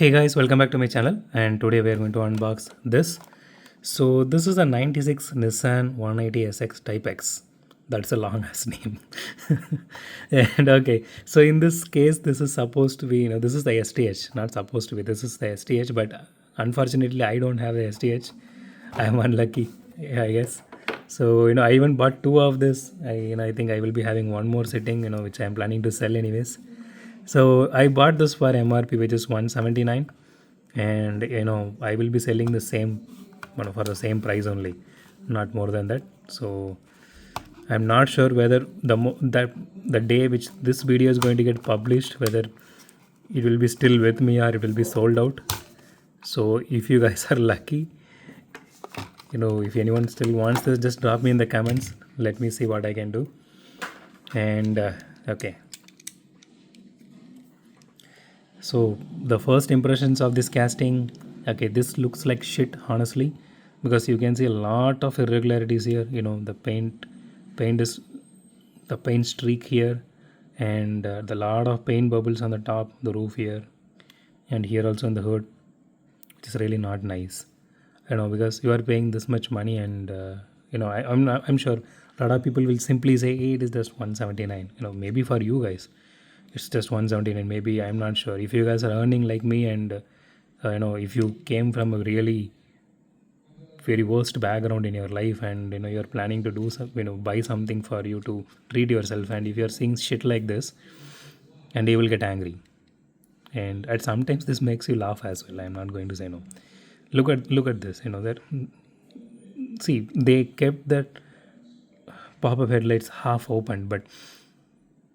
Hey guys, welcome back to my channel, and today we are going to unbox this. So this is a 96 Nissan 180SX Type X. That's a long ass name. And okay, so in this case, this is supposed to be, this is the STH, not supposed to be, this is the STH, but unfortunately I don't have the STH. I am unlucky, yeah, I guess. So, I even bought two of this. I think I will be having one more sitting, which I am planning to sell anyways. So I bought this for MRP, which is 179, and I will be selling the same, for the same price only, not more than that. So I'm not sure whether that the day which this video is going to get published, whether it will be still with me or it will be sold out. So if you guys are lucky, if anyone still wants this, just drop me in the comments. Let me see what I can do. And okay. So the first impressions of this casting, okay, this looks like shit, honestly, because you can see a lot of irregularities here. Paint is the paint streak here, and the lot of paint bubbles on the top, the roof here, and here also in the hood, which is really not nice. Because you are paying this much money, and I'm sure a lot of people will simply say, hey, it is just 179. Maybe for you guys it's just 179, maybe. I'm not sure if you guys are earning like me, and if you came from a really very worst background in your life, and you're planning to do some, buy something for you to treat yourself, and if you're seeing shit like this, and you will get angry, and at sometimes this makes you laugh as well. I'm not going to say no. Look at this, that, see, they kept that pop-up headlights half open, but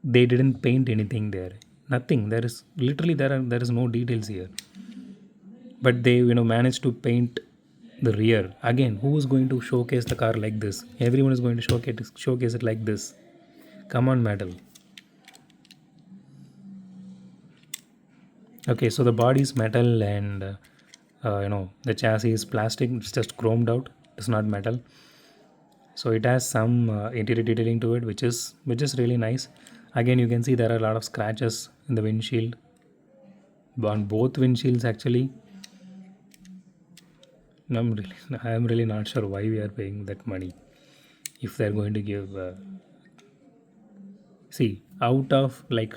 they didn't paint anything there. Nothing. There is literally, there is no details here, but they managed to paint the rear. Again, who is going to showcase the car like this? Everyone is going to showcase it like this. Come on, metal. Okay, so the body is metal, and the chassis is plastic. It's just chromed out. It's not metal. So it has some interior detailing to it, which is really nice. Again, you can see there are a lot of scratches in the windshield, on both windshields actually. I'm really not sure why we are paying that money if they're going to give. See, out of, like,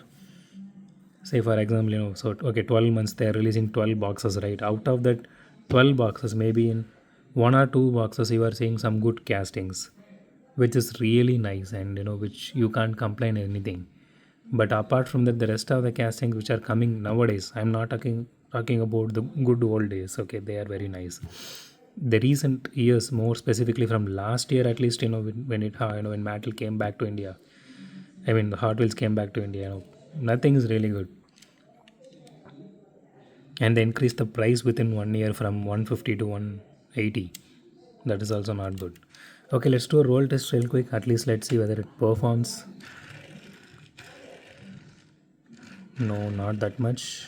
say for example, so okay, 12 months they're releasing 12 boxes, right? Out of that 12 boxes, maybe in one or two boxes you are seeing some good castings, which is really nice, and which you can't complain anything. But apart from that, the rest of the castings which are coming nowadays, I'm not talking about the good old days. Okay, they are very nice. The recent years, more specifically from last year at least, when it when Mattel came back to India, I mean the Hot Wheels came back to India, nothing is really good. And they increased the price within 1 year from 150 to 180. That is also not good. Okay, let's do a roll test real quick. At least let's see whether it performs. No, not that much.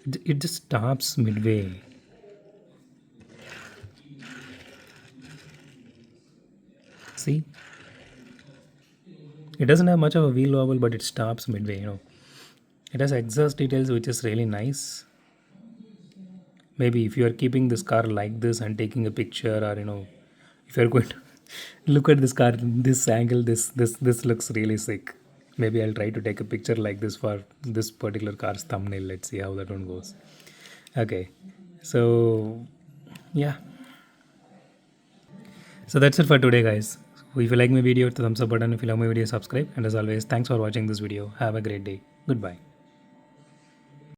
It just stops midway. See, it doesn't have much of a wheel wobble, but it stops midway. It has exhaust details, which is really nice. Maybe if you are keeping this car like this and taking a picture, or if you're going to look at this car, this angle, this looks really sick. Maybe I'll try to take a picture like this for this particular car's thumbnail. Let's see how that one goes. Okay, so yeah, so that's it for today, guys. If you like my video, hit the thumbs up button. If you love my video, subscribe. And as always, thanks for watching this video. Have a great day. Goodbye.